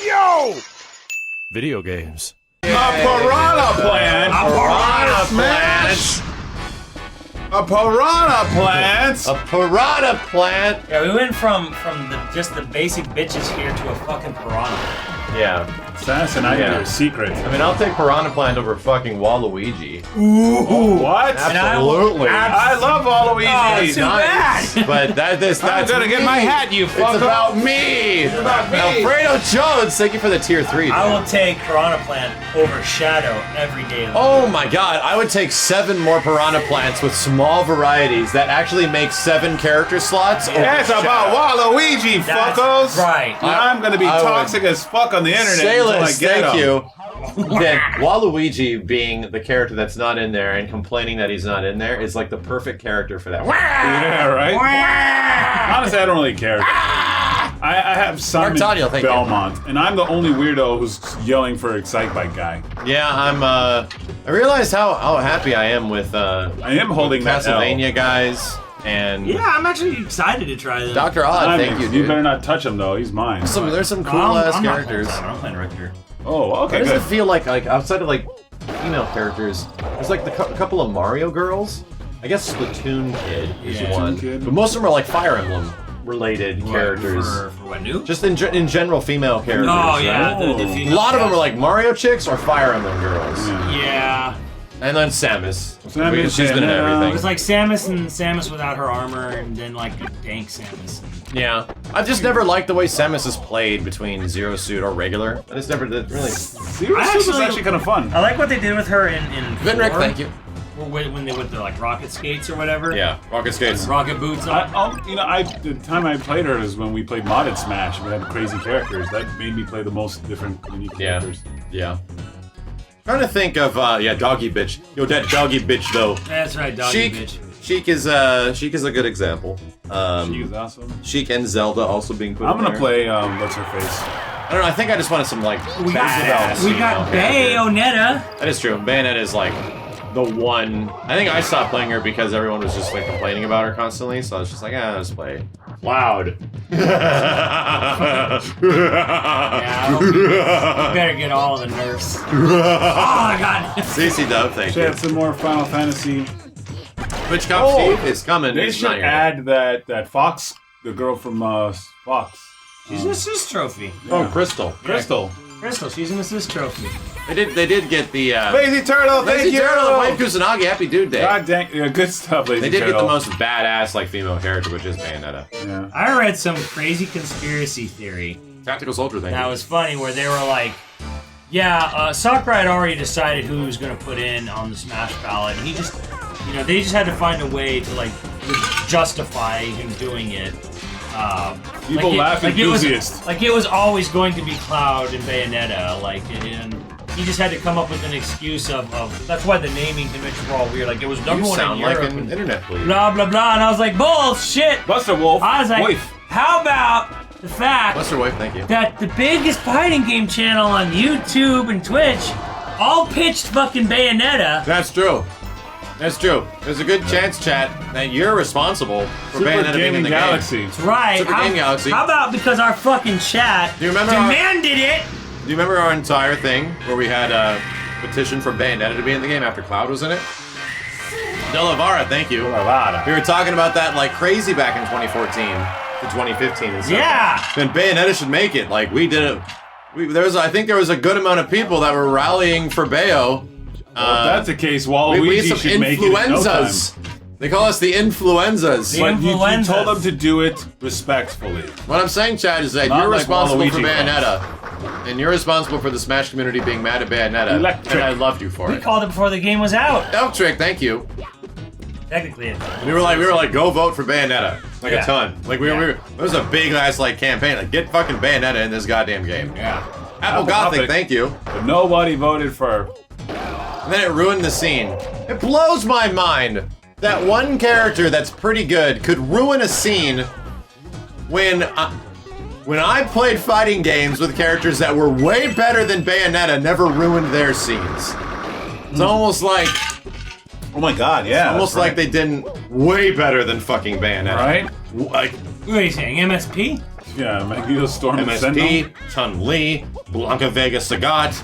Yo! Video games. A piranha plant. A piranha plant. A piranha plant. A piranha plant. Yeah, we went from just the basic bitches here to a fucking piranha. Yeah. Assassin, I got your secret. I mean, I'll take piranha plant over fucking Waluigi. Ooh, what? Absolutely. I love Waluigi. Oh, too bad. But that's I'm gonna get my hat, you fucker. It's about me. It's about me. Alfredo Jones, thank you for the tier 3. I will take piranha plant over Shadow every day of the Oh week. my god, I would take 7 more piranha plants with small varieties that actually make 7 character slots. Yeah, it's about Waluigi, That's fuckos. right. And I'm gonna be I would- toxic as fuck on the internet until I Sailors, get thank him. you. Then Waluigi being the character that's not in there and complaining that he's not in there is like the perfect character for that. Yeah, right? Honestly, I don't really care. I have Simon Daniel, thank you. Belmont, and I'm the only weirdo who's yelling for Excitebike guy. Yeah, I realized how happy I am with I am holding that L. Castlevania guys and Yeah, I'm actually excited to try them. Dr. Odd, thank you, You dude. better not touch him though. He's mine. There's some cool ass characters. I'm playing right here. Oh, okay, How does good. it feel like outside of like female characters? There's like a couple of Mario girls. I guess Splatoon Kid is Yeah. one, Splatoon Kid. but most of them are like Fire Emblem related characters. For what, new? Just in general, female characters. Oh, yeah. right? The A female lot of them are cast. like Mario chicks or Fire Emblem girls. Yeah. And then Samus. Samus, Because she's been in yeah. everything. It's like Samus and Samus without her armor, and then like a dank Samus. Yeah. I've just never liked the way Samus is played between Zero Suit or regular. I just never did really. Zero I Suit was actually- actually kind of fun. I like what they did with her in Vinrick, 4, thank you. when they went to like rocket skates or whatever. Yeah, Rocket Skates. Rocket boots on. The time I played her is when we played modded Smash. We had crazy characters. That made me play the most different unique Yeah. characters. Yeah. Trying to think of Doggy Bitch. Yo, that Doggy Bitch though. That's right, doggy Sheik. bitch. Sheik is a good example. She is awesome. Sheik and Zelda also being put. I'm in gonna there. play what's her face. I don't know. I think I just wanted some like. We badass got female character. Bayonetta. That is true. Bayonetta is like the one. I think I stopped playing her because everyone was just like complaining about her constantly. So I was just like, I'll just play loud. Yeah, I hope you better get all of the nerfs. Oh my god. CC Dub, thank She you. had some more Final Fantasy. Which Cop Steve is coming. They It's should not here. add that Fox, the girl from Fox. She's an assist trophy. Oh, Crystal. Crystal. Crystal, she's an assist trophy. They did get the Lazy Turtle, thank Lazy you! Turtle and White Kusanagi. Happy Dude Day. God dang, yeah, good stuff, Lazy They did Turtle. get the most badass like female character, which is Bayonetta. Yeah. I read some crazy conspiracy theory Tactical Soldier thing. that was funny where they were like, yeah, Sakurai had already decided who he was going to put in on the Smash ballot. And he just, they just had to find a way to like justify him doing it. People laugh enthusiasts. It was always going to be Cloud and Bayonetta, and he just had to come up with an excuse of that's why the naming conventions were all weird. Like it was number You one in sound like Europe an and internet please. blah blah blah, and I was like, bullshit. Buster Wolf. I was like, Wife. how about the fact Buster Wife, thank you. that the biggest fighting game channel on YouTube and Twitch all pitched fucking Bayonetta. That's true. That's true. There's a good chance, chat, that you're responsible for Super Bayonetta being in Gaming the Galaxy. That's right. Super Game Galaxy. How about because our fucking chat Do you remember our- demanded it? game. Do you remember our entire thing where we had a petition for Bayonetta to be in the game after Cloud was in it? Delavara, thank you. We were talking about that like crazy back in 2014 to 2015 and stuff. Yeah. Then Bayonetta should make it. Like we did it. I think there was a good amount of people that were rallying for Bayo. Well, if that's the case, We Waluigi had some should make it in no time. influenzas. They call us the influenzas. The But you influenzas. told them to do it respectfully. What I'm saying, Chad, is that Not you're like responsible for Waluigi Bayonetta. And you're responsible for the Smash community being mad at Bayonetta. Electric. And I loved you for We it. called it before the game was out. Elk Trick, thank you. Technically, We were like, go vote for Bayonetta. Like Yeah. a ton. Like we were, it was a big ass like campaign. Like get fucking Bayonetta in this goddamn game. yeah. Apple Apple Gothic, Gothic. thank you. But nobody voted for. And then it ruined the scene. It blows my mind that one character that's pretty good could ruin a scene when I played fighting games with characters that were way better than Bayonetta never ruined their scenes. It's almost like Oh my god, yeah. almost that's like they didn't way better than fucking Bayonetta. Right? Like What are you saying, MSP? Yeah, Magneto Storm and MSP, Chun-Li, Blanca Vega Sagat,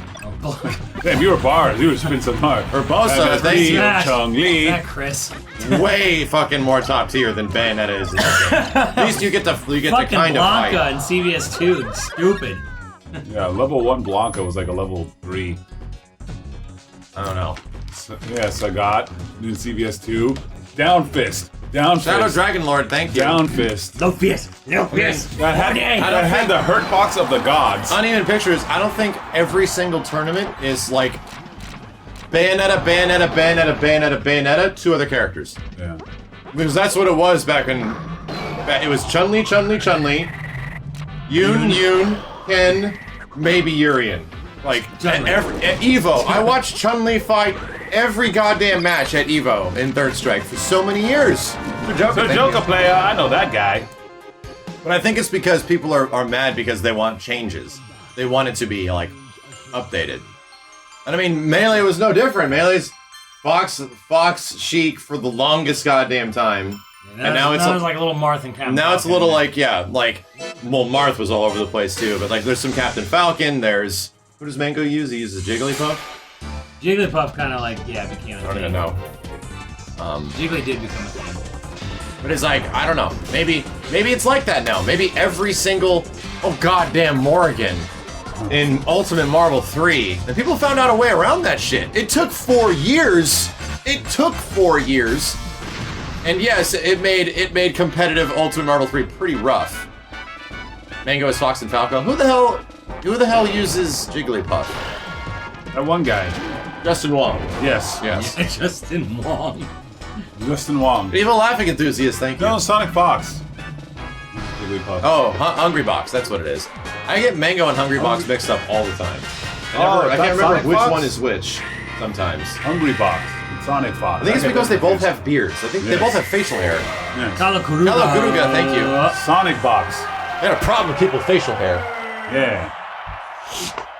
Damn, you were bars. You were spin some hard. Urbosa, thank you. Smash. Chun-Li. Yeah, Chris. Way fucking more top tier than Bayonetta is in this game. At least you get to Fucking kind of Blanca fight. and CVS2. Stupid. Yeah, level 1 Blanca was like a level 3. I don't know. Yeah, Sagat, new CVS 2. Down Fist. Down Shadow Fist. Dragon Lord, thank you. Down Fist. No fist. No fist. That had the hurt box of the gods. Uneven Pictures, I don't think every single tournament is like Bayonetta, Bayonetta, Bayonetta, Bayonetta, Bayonetta, 2 other characters. Yeah. Because that's what it was back in... It was Chun-Li, Chun-Li, Chun-Li, Yoon, Ken, maybe Urien. Like, at EVO, I watched Chun-Li fight every goddamn match at EVO in Third Strike for so many years. The Joker player, I know that guy. But I think it's because people are mad because they want changes. They want it to be, like, updated. And I mean, Melee was no different. Melee's Fox Chic for the longest goddamn time. And now it's like a little Marth and Captain Now it's a Falcon. little like, yeah, like, well, Marth was all over the place too, but like there's some Captain Falcon, there's, who does Mango use? He uses Jigglypuff? Jigglypuff kind of like, yeah, became a I don't thing. even know. Jiggly did become a thing. But it's like, I don't know, maybe it's like that now. Maybe every single, oh goddamn Morrigan in Ultimate Marvel 3, and people found out a way around that shit. It took 4 years. It took 4 years. And yes, it made competitive Ultimate Marvel 3 pretty rough. Mango is Fox and Falco. Who the hell uses Jigglypuff? That one guy. Justin Wong. Yes. Yes. Justin Wong. Justin Wong. Even Laughing Enthusiast, thank you. No, Sonic Fox. Jigglypuff. Oh, Hungry Box, that's what it is. I get Mango and Hungry Box mixed up all the time. I can't remember Sonic which Fox? one is which, sometimes. Hungry Box. And Sonic Fox. I think it's because they both have beards. I think they both have facial hair. Yes. Kalakuruga. Kalakuruga, thank you. Sonic Box. I had a problem with people with facial hair. Yeah.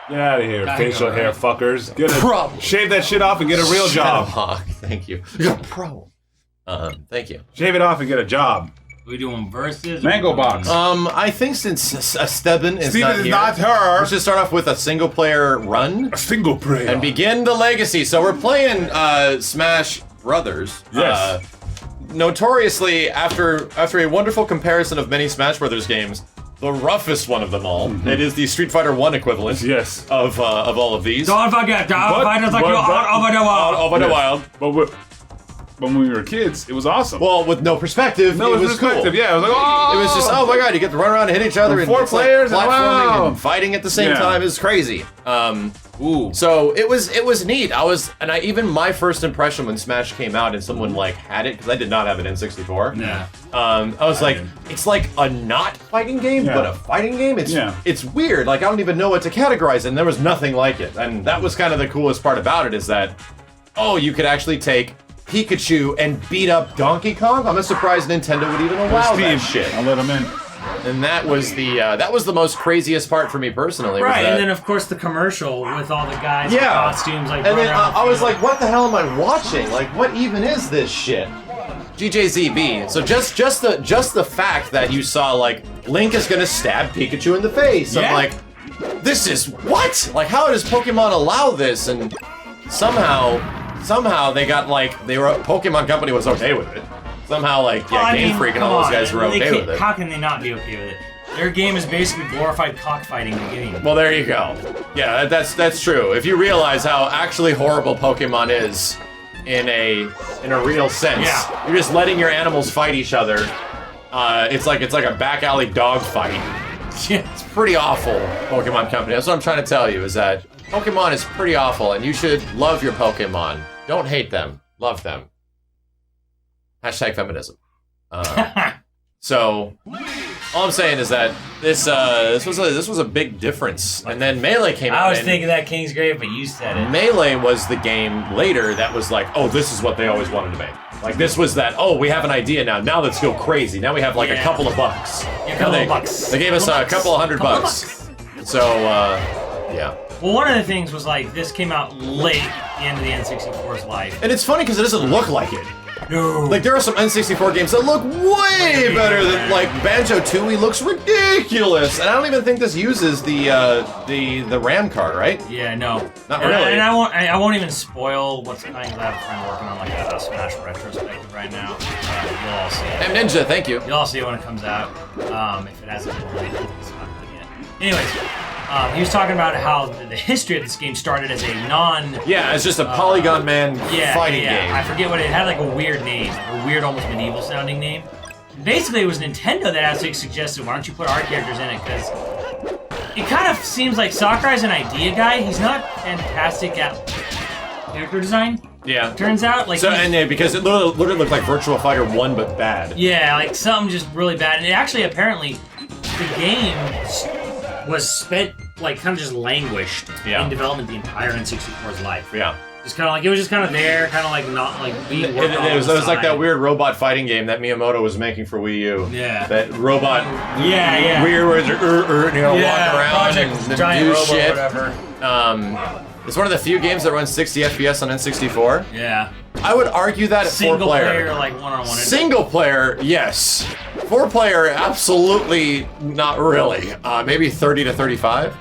Get out of here, facial right. hair fuckers. Get Problem. Shave that shit off and get a real job. Shadowhawk, thank you. You got a problem. Thank you. Shave it off and get a job. We doing verses? Mango Box. I think since Steven is Steven not is here, not her. we should start off with a single player run A single player. and begin the legacy. So we're playing Smash Brothers. Yes. Notoriously, after a wonderful comparison of many Smash Brothers games, the roughest one of them all. It is the Street Fighter 1 equivalent. Yes. Of all of these. Don't forget, But- fighters like but- you but- out over the wall. Over the wild. But when we were kids, it was awesome. Well, with no perspective, no, it was perspective. cool. Yeah, it was like, oh! It was just, oh my god, you get to run around and hit each other and 4 it's like players and platforming wow. and fighting at the same Yeah. time is crazy. Ooh. So it was neat. Even my first impression when Smash came out and someone like had it, because I did not have an N64. Yeah. I was like, didn't. it's like a not fighting game, Yeah. but a fighting game. Yeah. It's weird. Like I don't even know what to categorize it, and there was nothing like it. And that was kind of the coolest part about it is that, oh, you could actually take Pikachu and beat up Donkey Kong. I'm surprised Nintendo would even allow that shit. I'll let him in. And that was the most craziest part for me personally. was Right, that- and then of course the commercial with all the guys Yeah. in costumes like. And then running around the I was field. like, what the hell am I watching? Like, what even is this shit? GJZB. So just the fact that you saw like Link is gonna stab Pikachu in the face. Yeah. I'm like, this is what? Like, how does Pokemon allow this? And somehow they got like Pokemon Company was okay with it. Somehow like Well, I Game mean, Freak and come all those on, guys were they okay can't- with it. How can they not be okay with it? Their game is basically glorified cockfighting in the game. Well, there you go. Yeah, that's true. If you realize how actually horrible Pokemon is in a real sense, Yeah. you're just letting your animals fight each other. It's like a back alley dog fight. Yeah. It's pretty awful, Pokemon Company. That's what I'm trying to tell you is that Pokemon is pretty awful, and you should love your Pokemon. Don't hate them. Love them. Hashtag feminism. So, all I'm saying is that this was a big difference. And then Melee came out. I was and thinking that King's Grave, but you said it. Melee was the game later that was like, oh, this is what they always wanted to make. Like, this was that, oh, we have an idea now. Now let's go crazy. Now we have like a Yeah. couple of bucks. Yeah, a couple they, of bucks. They gave us a couple of $100 Couple of bucks. So, yeah. Well, one of the things was like this came out late, the end of the N64's life. And it's funny because it doesn't look like it. No. Like, there are some N64 games that look way better than, like, Banjo-Tooie looks ridiculous. And I don't even think this uses the RAM card, right? Yeah, no. Not really. And I won't even spoil what's coming. I have a friend working on like a Smash retrospective right now. You'll all see it. M Ninja, thank you. You'll all see it when it comes out. If it hasn't been released, it's not done yet. Anyways, he was talking about how the history of this game started as a Yeah, it's just a Polygon Man fighting game. I forget what it had, like a weird name, a weird, almost medieval sounding name. Basically, it was Nintendo that actually suggested, why don't you put our characters in it? Because it kind of seems like Sakurai's an idea guy. He's not fantastic at character design. Yeah. Turns out, like, so because it literally looked like Virtua Fighter 1, but bad. Yeah, like something just really bad. And it actually, apparently, the game was spent, like, kind of just languished in development the entire N64's life. Yeah. Just kind of like, it was just kind of there, kind of like not, like, being worked on. It was like that weird robot fighting game that Miyamoto was making for Wii U. Yeah. That robot. Yeah. Weird where you know, walk around and Giant do Robo shit. Or whatever. It's one of the few games that runs 60 FPS on N64. Yeah. I would argue that at Single 4-player. player, like one-on-one. Single player, yes. 4-player, absolutely not really. Maybe 30 to 35.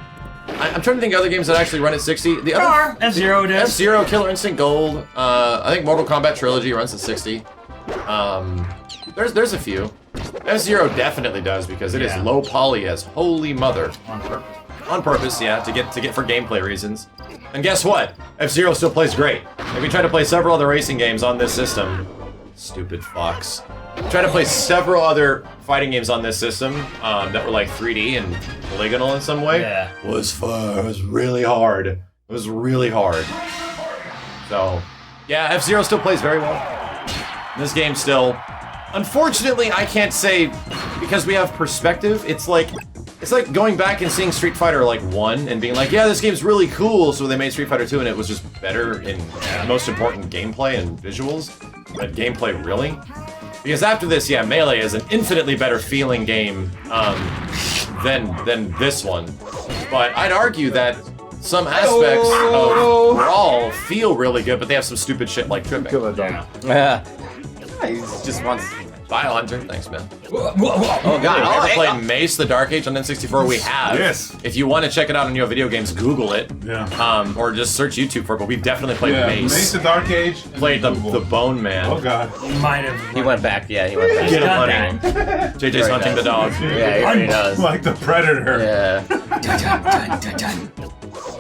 I'm trying to think of other games that actually run at 60. The other F-Zero does. F-Zero, Killer Instinct Gold. I think Mortal Kombat Trilogy runs at 60. There's a few. F-Zero definitely does because it is low poly as holy mother. On purpose. On purpose, yeah, to get for gameplay reasons. And guess what? F-Zero still plays great. Like, we tried to play several other racing games on this system. Stupid fox. Tried to play several other fighting games on this system that were like 3D and polygonal in some way. Yeah. It was really hard. It was really hard. So, yeah, F-Zero still plays very well. This game still... Unfortunately, I can't say, because we have perspective, it's like going back and seeing Street Fighter like 1 and being like, yeah, this game's really cool, so they made Street Fighter 2 and it was just better in most important gameplay and visuals. But gameplay, really? Because after this, yeah, Melee is an infinitely better feeling game than this one. But I'd argue that some aspects of Brawl feel really good, but they have some stupid shit like tripping. Yeah. He just wants Biohunter, thanks, man. Oh god! Ever played Mace: The Dark Age on N64? We have. Yes. If you want to check it out on YoVideogames, Google it. Yeah. Or just search YouTube for it. But we've definitely played Mace. Mace the Dark Age. Played the Bone Man. Oh god. You might have. He went back. Yeah, he went back. Get him done hunting. JJ's Very hunting nice. the dog. Yeah, he really does. Like the Predator Yeah.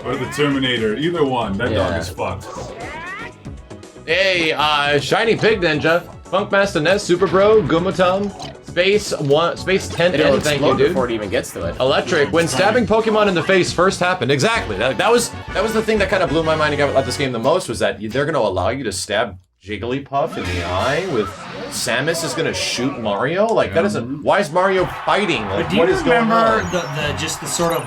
or the Terminator. Either one. That dog is fucked. Hey, Shiny Pig Ninja, Funkmaster Ness, Super Bro, Gumatum, Space 10, It'll thank you, explode dude. before it even gets to it. Electric, when stabbing Pokemon in the face first happened. Exactly. That was the thing that kind of blew my mind about this game the most, was that they're going to allow you to stab Jigglypuff in the eye with Samus is going to shoot Mario? Like, that isn't... Why is Mario fighting? Like, Do you what is going remember on? the just the sort of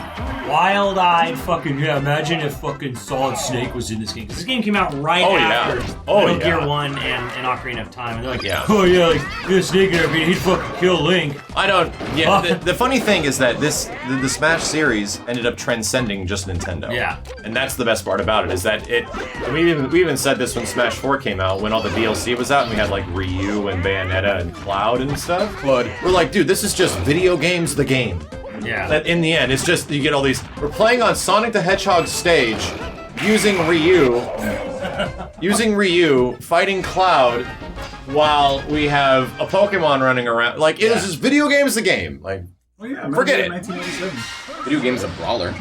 wild-eyed fucking, imagine if fucking Solid Snake was in this game. 'Cause this game came out right after Metal Gear 1 and Ocarina of Time. And they're like, oh yeah, like, this Snake in there, he'd fucking kill Link. I don't... Yeah, the funny thing is that the Smash series ended up transcending just Nintendo. Yeah. And that's the best part about it, is that we even said this when Smash 4 came out, when all the DLC was out, and we had like Ryu and Bayonetta and Cloud and stuff. But we're like, dude, this is just video games the game. Yeah. That in the end, it's just, you get all these... We're playing on Sonic the Hedgehog's stage, using Ryu, fighting Cloud, while we have a Pokemon running around. Like, it was just video games the game. Like, Oh yeah, forget it. 1987. Video game's a brawler.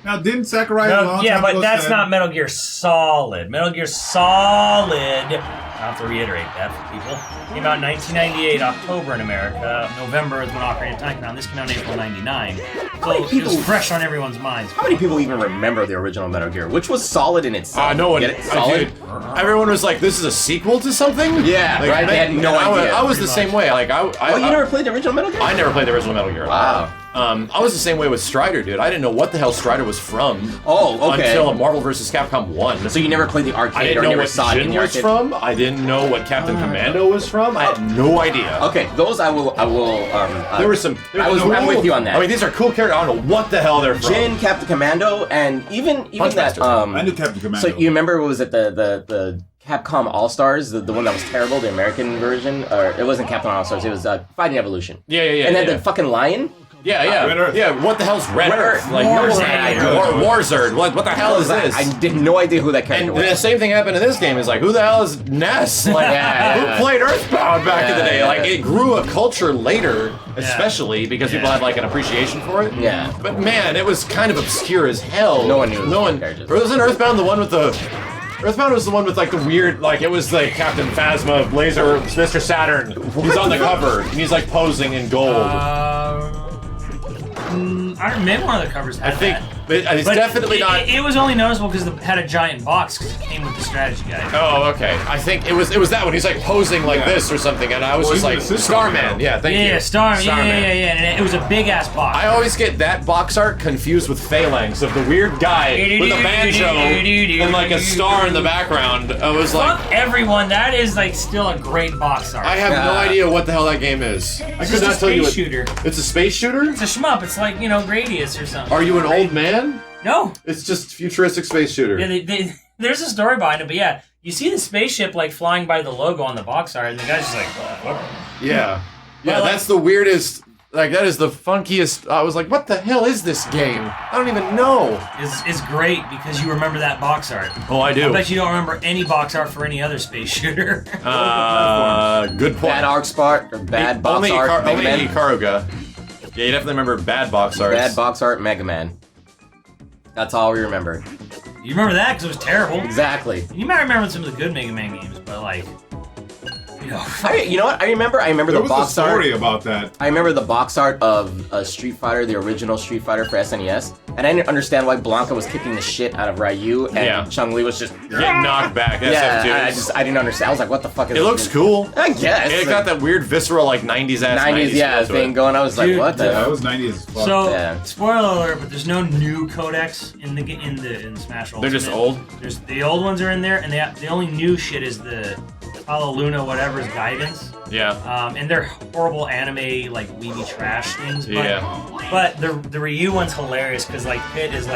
Now, didn't Sakurai a long Yeah, time but ago that's said- not Metal Gear Solid. Metal Gear Solid, I have to reiterate that for people, came out in 1998, October in America. November is when Ocarina of Time came out. This came out in April 99. So it was fresh on everyone's minds. How many people even remember the original Metal Gear, which was solid in itself? no one. Get it? Solid. Everyone was like, "This is a sequel to something." Yeah, right? They had no I idea. was the same way. Like, Oh, you never played the original Metal Gear? I never played the original Metal Gear. Wow. I was the same way with Strider, dude. I didn't know what the hell Strider was from. Oh, okay. Until Marvel vs. Capcom 1. So you never played the I arcade didn't or know never what saw it in Jin the was arcade? from. I didn't know what Captain Commando was from. I had no idea. Okay, those I will. There were some. I'm with you on that. I mean, these are cool characters. I don't know what the hell they're from. Jin, Captain Commando, and even that. Punchmaster. I knew Captain Commando. So you remember, was it the Capcom All Stars, the one that was terrible, the American version, or it wasn't Capcom All Stars, it was Fighting Evolution. Yeah. And then the fucking lion. Yeah. Red Earth. Yeah, what the hell's Red Earth? Like, Warzard. Warzard. What the hell is this? I had no idea who that character And was. the same thing happened in this game. Is like, who the hell is Ness? Like, Yeah. who played Earthbound back in the day? Yeah. Like, it grew a culture later, especially because people had like an appreciation for it. Yeah. But man, it was kind of obscure as hell. No one knew. No one. Characters. Or wasn't Earthbound the one with the? Earthbound was the one with like the weird, like it was like Captain Phasma, Blazer, Mr. Saturn. He's on the cover and he's like posing in gold. I remember one of the covers had I think that. it's But definitely not. It was only noticeable because it had a giant box because it came with the strategy guide. Oh, okay. I think it was that one. He's like posing like this or something, and I was just Well, like he's an Starman. assistant. Yeah, thank you. Yeah, Starman. Yeah, Starman. and it was a big ass box. I always get that box art confused with Phalanx of the weird guy with a banjo and like a star in the background. I was like, Fuck everyone. That is like still a great box art. I have no idea what the hell that game is. I It's could just not a tell you. space shooter. It's a space shooter. It's a shmup. It's like Gradius or something. Are you an old man? No. It's just futuristic space shooter. Yeah, there's a story behind it, but yeah, you see the spaceship like flying by the logo on the box art, and the guy's just like, what? Yeah. Well, like- That's the weirdest. Like that is the funkiest. I was like, what the hell is this game? I don't even know. Is great because you remember that box art. Oh, I do. I bet you don't remember any box art for any other space shooter. Good point. Bad arc spot or bad box art. Mega Only Man. Ikaruga. Yeah, you definitely remember bad box art. Bad box art, Mega Man. That's all we remember. You remember that because it was terrible. Exactly. You might remember some of the good Mega Man games, but like, You know what? I remember There the was a box art. story about that. I remember the box art of Street Fighter, the original Street Fighter for SNES, and I didn't understand why Blanca was kicking the shit out of Ryu, and Chun-Li was just Getting knocked back. yeah. SF2s. I didn't understand. I was like, what the fuck is It looks cool. I guess. It got that weird visceral like 90s ass 90s, yeah, feel to thing it. going. I was like, Dude, what the Yeah, that hell? was 90s as fuck. So, Yeah. spoiler alert, but there's no new codex in the Smash Ultimate. They're just old? There's the old ones are in there, and the only new shit is the Luna whatever's guidance. Yeah. And they're horrible anime like weeby trash things. But, Yeah. But the Ryu one's hilarious because like Pit is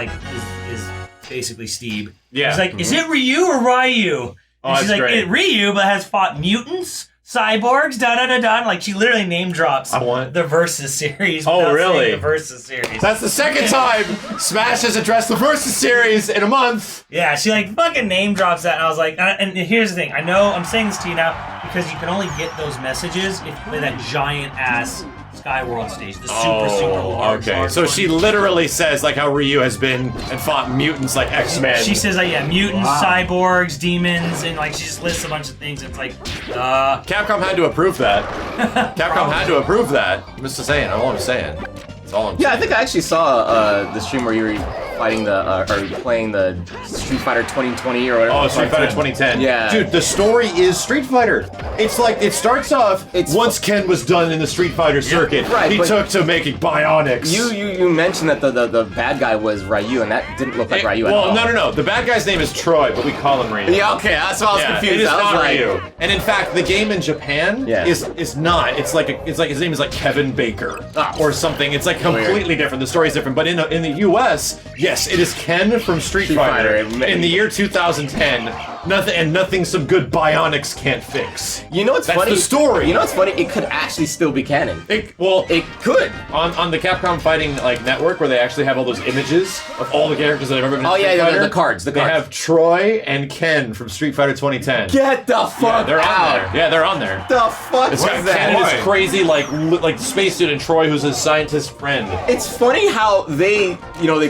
basically Steve. Yeah. He's like, is it Ryu or Ryu? And she's that's like, great. it Ryu, but has fought mutants, cyborgs, da. Like she literally name drops I want- the Versus series. Oh, without really? saying the Versus series. That's the second time Smash has addressed the Versus series in a month. Yeah, she like fucking name drops that, and I was like, and here's the thing. I know I'm saying this to you now because you can only get those messages if you play that giant ass Skyworld stage, the super large. okay. large So one. she literally says like how Ryu has been and fought mutants like X-Men. She says, yeah, mutants, cyborgs, demons, and like she just lists a bunch of things. And it's like, Capcom had to approve that. Capcom had to approve that. I'm just saying. All I'm saying. That's all I'm saying. Yeah, I think I actually saw the stream where you were fighting or playing the Street Fighter 2020 or whatever. Oh, Street Fighter 2010. Yeah. Dude, the story is Street Fighter. It's like, it starts off, once Ken was done in the Street Fighter circuit, right, he but- took to making Bionics. You mentioned that the bad guy was Ryu, and that didn't look like Ryu at all. Well, no. The bad guy's name is Troy, but we call him Ryu. Yeah, okay, that's why I was confused. It is I was not like, Ryu. And in fact, the game in Japan is not. It's like his name is like Kevin Baker or something. It's like completely different. The story's different. But in the U.S., yes, it is Ken from Street Fighter. In the year 2010, nothing some good Bionics can't fix. You know what's That's funny? the story. You know what's funny? It could actually still be canon. It could. On the Capcom Fighting network, where they actually have all those images of all the characters that have ever been in Oh, Street yeah, Fighter. the cards. They have Troy and Ken from Street Fighter 2010. Get the fuck they're out. on there. Yeah, they're on there. The fuck It's was got that? Ken and his crazy like space dude and Troy, who's his scientist friend. It's funny how they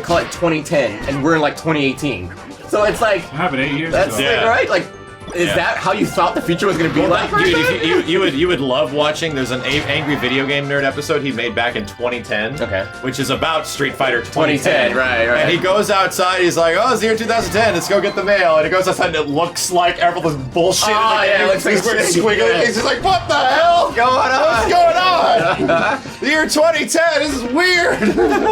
call it 2010 and we're in like 2018. So it's like It happened 8 years that's ago. like, right? Like Is that how you thought the future was gonna be like? Dude, if you would love watching. There's an Angry Video Game Nerd episode he made back in 2010. Okay. Which is about Street Fighter 2010, right. And he goes outside. He's like, "Oh, it's the year 2010. Let's go get the mail." And he goes outside, and it looks like everything's bullshit. Oh, yeah, it looks like squiggly. yeah. He's just like, "What the hell? What's going on? What's going on? The year 2010. This is weird."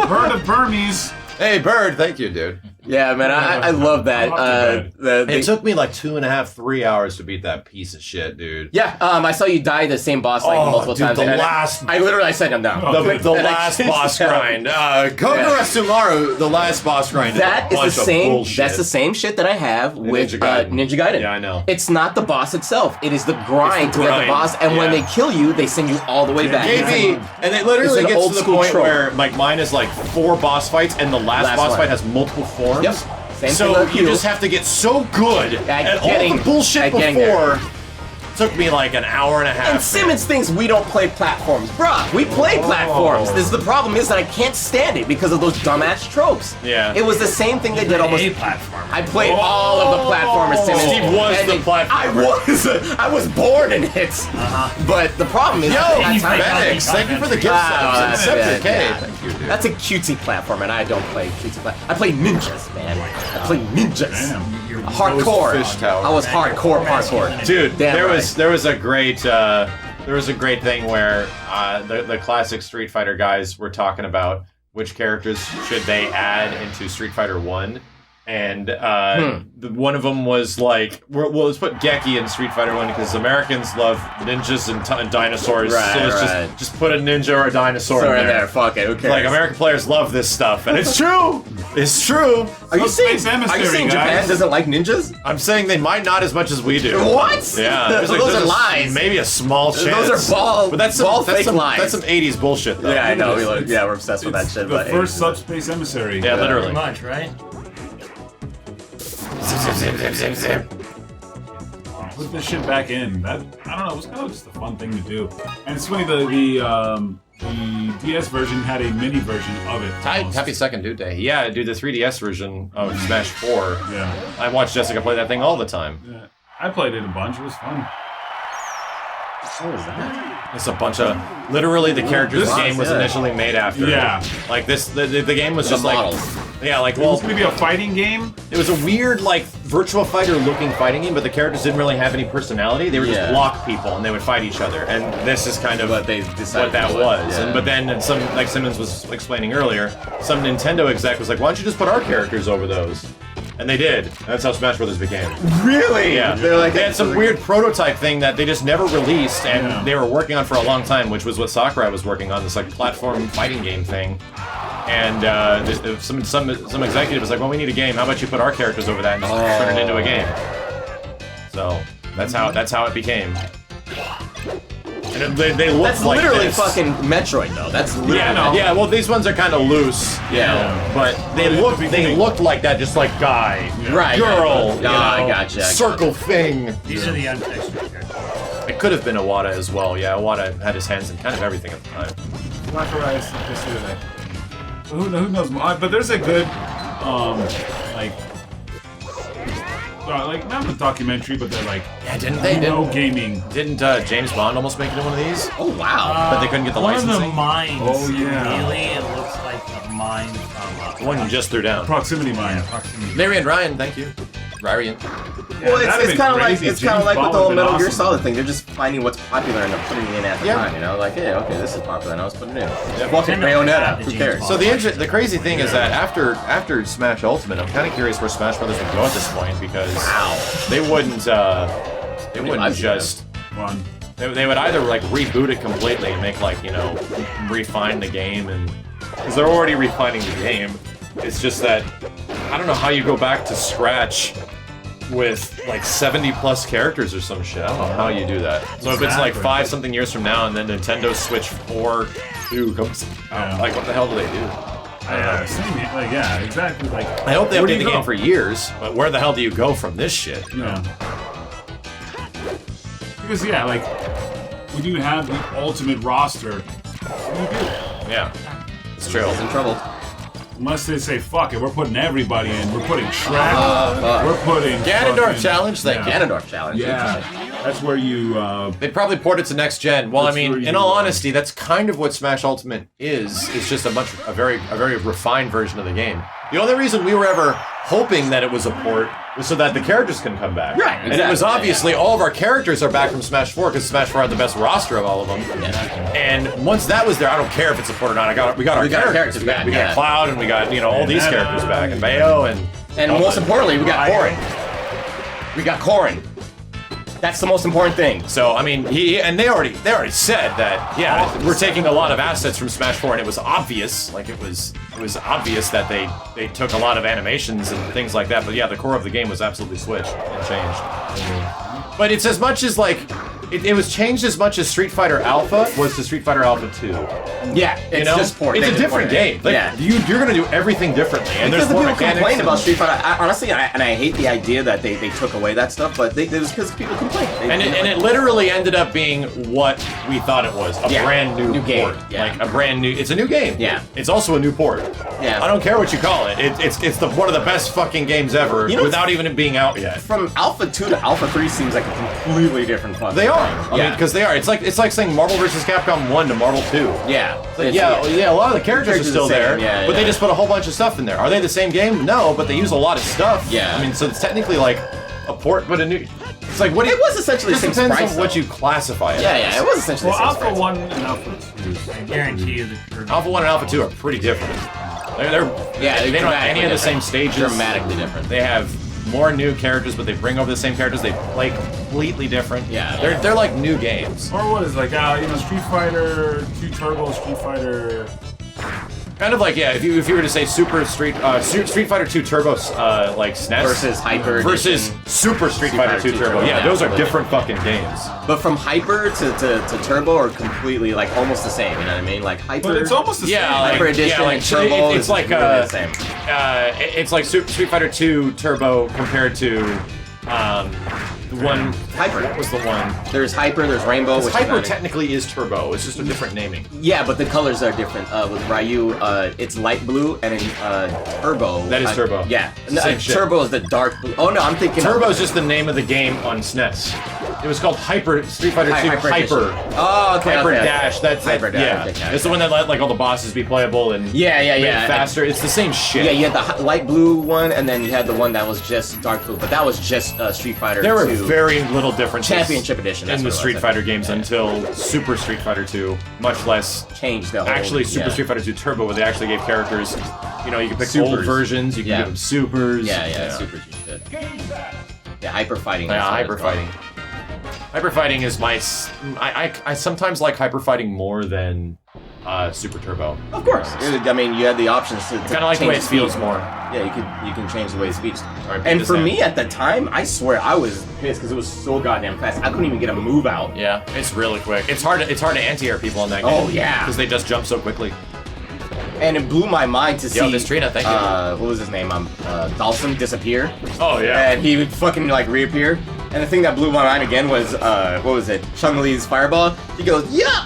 Bird of Burmese. Hey, Bird. Thank you, dude. Yeah, man, I love that. It took me like 2.5, 3 hours to beat that piece of shit, dude. Yeah, I saw you die the same boss like multiple times. The and last, I literally set him down. the last boss grind. Kogura Sumaru, the last boss grind. That is the same. That's the same shit that I have with Ninja Gaiden. Yeah, I know. It's not the boss itself. It is the grind to get the boss, and when they kill you, they send you all the way back. and it literally gets to the point where like mine is like 4 boss fights, and the last boss fight has multiple forms. Yep. Same So you just have to get so good at all the bullshit before. Took me like an hour and a half. And Simmons thinks we don't play platforms. Bruh, we play platforms. This is the problem is that I can't stand it because of those dumbass tropes. Yeah. It was the same thing they did almost. platform. I played all of the platformers, Simmons. Steve was the platformer. I was born in it. But the problem is Fenix, thank you for the gift subs. Thank you, dude. That's a cutesy platform, and I don't play cutesy platform. I play ninjas, man. I play ninjas. Hardcore. Fish tower. I was hardcore parkour. Dude, Damn there was a great thing where the classic Street Fighter guys were talking about which characters should they add into Street Fighter 1. And one of them was like, well, let's put Geki in Street Fighter 1 because Americans love ninjas and dinosaurs. Right, so let's just put a ninja or a dinosaur in there. Fuck it, who cares? Like, American players love this stuff. And it's true! It's true! Are you saying Japan doesn't like ninjas? I'm saying they might not as much as we do. What? Yeah. Those are lies. Maybe a small chance. Those are But that's fake lies. That's some 80s bullshit, though. Yeah, I know. We're obsessed with that shit. The first subspace emissary. Yeah, literally. Pretty much, right? Put this shit back in. That I don't know. It was kind of just a fun thing to do. And it's funny the DS version had a mini version of it. Happy second dude day. Yeah, dude, the 3DS version of Smash 4. Yeah. I watched Jessica play that thing all the time. Yeah. I played it a bunch. It was fun. What was that? It's a bunch of literally the characters the game was initially made after. Yeah. Like this, the game was just models. like, yeah, like It was gonna be a fighting game. it was a weird like Virtua Fighter looking fighting game, but the characters didn't really have any personality. They were just block people and they would fight each other. And this is kind of What they decided what that to was. yeah. And but then some like Simmons was explaining earlier, some Nintendo exec was like, why don't you just put our characters over those? And they did. That's how Smash Brothers became. Really? Yeah. They're like, they had some weird prototype thing that they just never released, and they were working on for a long time, which was what Sakurai was working on, this like platform fighting game thing. And some executive was like, well, we need a game. How about you put our characters over that and just turn it into a game? So that's how it became. And they look That's like literally this. fucking Metroid, though. That's literally. Yeah, well, these ones are kind of loose, but they looked like that, just like guy, Right. girl, you know, I gotcha. circle thing. These are the untextured characters. It could have been Iwata as well. Yeah, Iwata had his hands in kind of everything at the time. Sakurai is just do that. Who knows? But there's a good, like not a documentary, but they're like, gaming. Didn't James Bond almost make it in one of these? Oh wow. But they couldn't get the one of licensing? the mines. Oh, yeah. Really, it looks like a mine from The one you just threw down. Proximity mine. Larry and Ryan, thank you. Ryan. Well, it's kind of like with the whole Metal Gear awesome. Solid thing. They're just finding what's popular and putting it in at the time. You know, like, hey, okay, this is popular, now let's put it in. Fucking Bayonetta. Who cares? So the crazy thing is that after Smash Ultimate, I'm kind of curious where Smash Brothers would go at this point because they wouldn't just. One. They would either like reboot it completely and make like, you know, refine the game, and because they're already refining the game. It's just that I don't know how you go back to scratch with like 70 plus characters or some shit. I don't know how you do that. So if it's like 5-something years from now and then Nintendo Switch 4-2 comes out, like what the hell do they do? Yeah, exactly. Like, I hope they where do update you the go? game for years, but where the hell do you go from this shit? Yeah. Because like when you have the ultimate roster, what do you do? Yeah, it's true. He's in trouble. Unless they say, fuck it, we're putting everybody in. We're putting Shrek. We're putting Ganondorf fucking- challenge, thank you. Ganondorf challenge. Yeah, that's where you. They'd probably port it to next gen. Well, I That's mean, where in you, all honesty, that's kind of what Smash Ultimate is. It's just a very refined version of the game. The only reason we were ever hoping that it was a port was so that the characters can come back. Right, And it was exactly, obviously all of our characters are back from Smash 4 because Smash 4 had the best roster of all of them. And once that was there, I don't care if it's a port or not. We got our characters back. We got Cloud, and we got all these characters back, and Bayo, And most importantly, we got Corrin. We got Corrin. That's the most important thing. So I mean, they already said that we're taking a lot of assets from Smash 4, and it was obvious, like it was obvious that they took a lot of animations and things like that. But yeah, the core of the game was absolutely switched and changed. But it's as much as like it was changed as much as Street Fighter Alpha was to Street Fighter Alpha 2. Yeah, it's It's a different game. Like, yeah. you're gonna do everything differently, and Because there's the more people mechanics. complain about Street Fighter. Honestly, I hate the idea that they took away that stuff, but it was because people complained. It literally ended up being what we thought it was, a brand new game. port. Yeah. Like a brand new, it's a new game. Yeah. It's also a new port. Yeah. I don't care what you call it. It's one of the best fucking games ever, without even it being out yet. From Alpha 2 to Alpha 3 seems like a completely different fucking They are. thing. I mean, because they are. It's like saying Marvel vs. Capcom 1 to Marvel 2. Yeah. Like, yeah, a lot of the characters are still the same, there, yeah, but they yeah. just put a whole bunch of stuff in there. Are they the same game? No, but they use a lot of stuff. Yeah. I mean, so it's technically like a port, but a new. It's like what It was essentially It the just same depends price, on what though. you classify it. Yeah, as. yeah, it was essentially Well, the same Alpha price. 1 and Alpha 2. I guarantee you that you're Alpha 1 and Alpha 2 are pretty different. They don't have any of the same stages. Dramatically different. They have more new characters, but they bring over the same characters. They play completely different. Yeah. They're like new games. Or what is like, Street Fighter 2 Turbo, Street Fighter. Kind of like, yeah, if you were to say Street Fighter 2 Turbo, like SNES Versus Hyper versus Edition. Super Street Fighter 2 Turbo. Yeah, those are different fucking games. But from Hyper to Turbo are completely like almost the same. You know what I mean? Like Hyper. But it's almost the same. Hyper Edition and Turbo it's is like really the same. it's like Street Fighter 2 Turbo compared to the one. Hyper. What was the one? There's Hyper. There's Rainbow. Which Hyper is not technically is Turbo. It's just a different naming. Yeah, but the colors are different. With Ryu, it's light blue, and in Turbo. That is Turbo. Yeah, Same shit. Turbo is the dark blue. Oh no, I'm thinking. Turbo is just the name of the game on SNES. It was called Hyper Street Fighter 2 Hyper Hyper. Edition. Oh, okay. Hyper okay, Dash. Okay. That's Hyper it. Dash. Yeah, okay, it's the one that let like all the bosses be playable and Yeah, made yeah. it faster. It's the same shit. Yeah, you had the light blue one, and then you had the one that was just dark blue, but that was just Street Fighter. There were 2 very little differences Championship Edition. That's in the what it Street was, Fighter I think. games until Super Street Fighter 2, much less. Changed the whole. Actually, Super yeah. Street Fighter 2 Turbo, where they actually gave characters. You know, you can pick old Supers. versions. You can Yeah. give them supers. Yeah, super good. Yeah, hyper fighting. Yeah, is what hyper it's called. fighting. Hyper fighting is my. I sometimes like hyper fighting more than Super Turbo. Of course. I mean, you had the options to. Kind of like the way it feels more. Yeah, you can change the way it speaks. Alright, And beat for this me at the time, I swear I was pissed because it was so goddamn fast. I couldn't even get a move out. Yeah, it's really quick. It's hard to anti-air people in that game. Oh, yeah. because they just jump so quickly. And it blew my mind to see. Yo, this Trina, thank you. What was his name? Dalsum disappear. Oh yeah. And he would fucking like reappear. And the thing that blew my mind again was what was it? Chun-Li's fireball. He goes, yeah!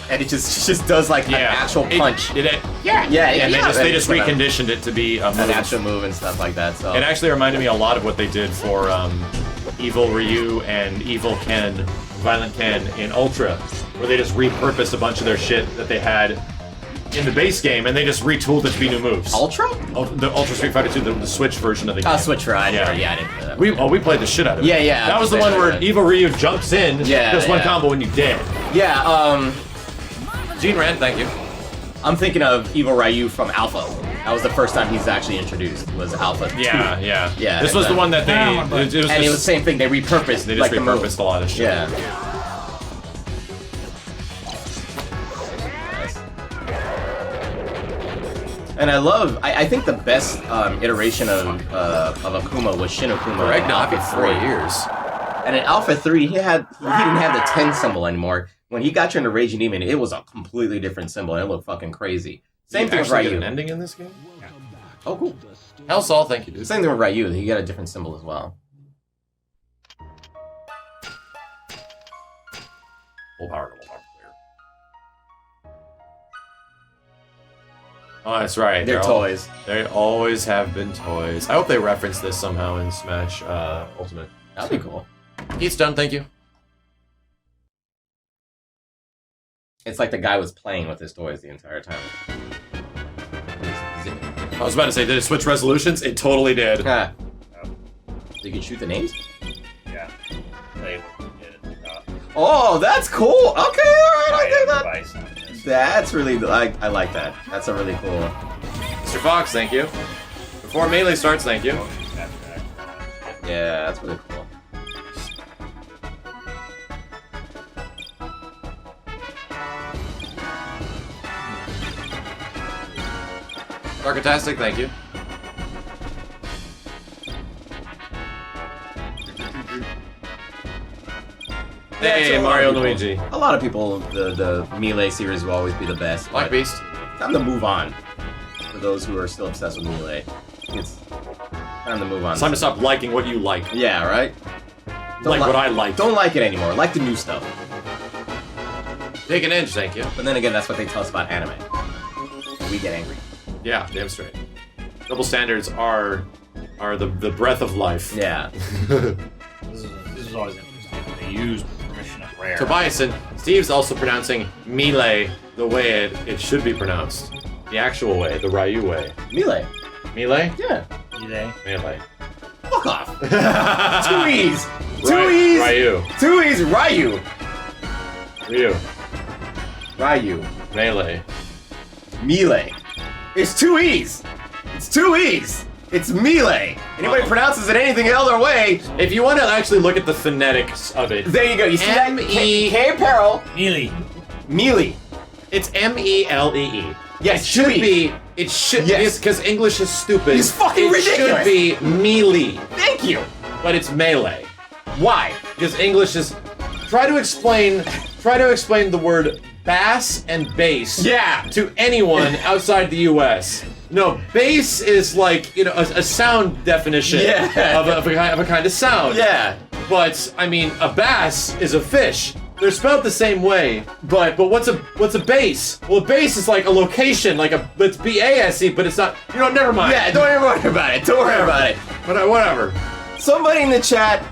And it just does like an actual punch. Yeah. Yeah, And they just kinda- reconditioned it to be a an move. actual move and stuff like that. So It actually reminded me a lot of what they did for Evil Ryu and Evil Ken, Violent Ken in Ultra, where they just repurposed a bunch of their shit that they had in the base game, and they just retooled it to be new moves. Ultra? The Ultra Street Fighter 2, the Switch version of the game. Switch Ride. Yeah. Yeah, I didn't know that. We played the shit out of it. Yeah, yeah, That was the I one where understand. Evil Ryu jumps in, Yeah, does one yeah. combo when you dead. Yeah, Gene Rand, thank you. I'm thinking of Evil Ryu from Alpha. That was the first time he's actually introduced, was Alpha 2. Yeah. Yeah, This was the one that they. Yeah, but- It was And it was the just, same thing, they repurposed they just like the move. repurposed a lot of shit. Yeah. Nice. And I think the best iteration of Akuma was Shin Akuma. in Ragnarok Alpha in 4 3. years. And in Alpha 3, he didn't have the 10 symbol anymore. When he got you into Raging Demon, it was a completely different symbol, and it looked fucking crazy. Same thing with Actually get Ryu. an ending in this game? Oh, cool. Hellsaw, thank you, dude. Same thing with Ryu. He got a different symbol as well. Full power, double power Oh, that's right. They're toys. They always have been toys. I hope they reference this somehow in Smash Ultimate. That'd be cool. He's done, thank you. It's like the guy was playing with his toys the entire time. I was about to say, did it switch resolutions? It totally did. So you can shoot the names? Yeah. Play with it. Oh, that's cool. Okay, all right, I get that. Device on this. That's really, I like that. That's a really cool. Mr. Fox, thank you. Before Melee starts, thank you. Yeah, that's really cool. Darkatastic, thank you. Hey, Mario and Luigi. A lot of people, the Melee series will always be the best. Black but Beast. Time to move on. For those who are still obsessed with Melee, it's time to move on. It's time to stop liking what you like. Yeah, right? Like what I like. Don't like it anymore. Like the new stuff. Take an inch, thank you. But then again, that's what they tell us about anime. We get angry. Yeah, damn straight. Double standards are the breath of life. Yeah. This is always interesting. They use with permission of Rare. Tobias and Steve's also pronouncing Melee the way it should be pronounced. The actual way, the Ryu way. Melee. Melee? Yeah. Melee. Fuck off. Two E's. Two E's. Ryu. Two E's. Ryu. Ryu. Ryu. Melee. Melee. It's two E's. It's two E's. It's Melee. Anybody pronounces it anything other way, If you want to actually look at the phonetics of it, there you go. You see that? M-E- K Apparel. Melee. Melee. it's Melee. Yes, It should two E's. be. It should. Yes. Because English is stupid. It's fucking it ridiculous. should be melee, Thank you. but it's melee. Why? Because English is. Try to explain the word bass and bass. Yeah. To anyone outside the U.S. No, bass is like a sound definition Yeah. of a kind of sound. Yeah. But I mean, a bass is a fish. They're spelled the same way. But what's a bass? Well, a bass is like a location, it's B-A-S-E, but it's not. Never mind. Yeah. Don't even worry about it. Don't worry about it. But whatever. Somebody in the chat,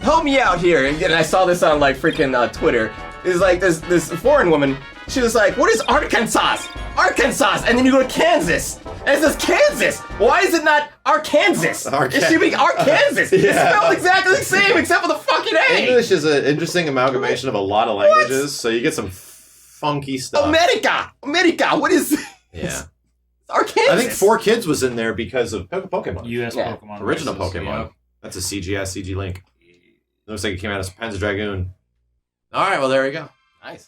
help me out here. And I saw this on like freaking Twitter. It's like this foreign woman. She was like, "What is Arkansas? Arkansas?" And then you go to Kansas, and it says Kansas. Why is it not Arkansas? It should be Arkansas. It's Yeah. spelled exactly the same except for the fucking A. English is an interesting amalgamation of a lot of languages, so you get some funky stuff. America. What is? Yeah. It's Arkansas. I think 4Kids was in there because of Pokemon. US Yeah. Pokemon. Original races, Pokemon. yeah. That's a CG Link. Looks like it came out as Panzer Dragoon. Alright, well there we go. Nice.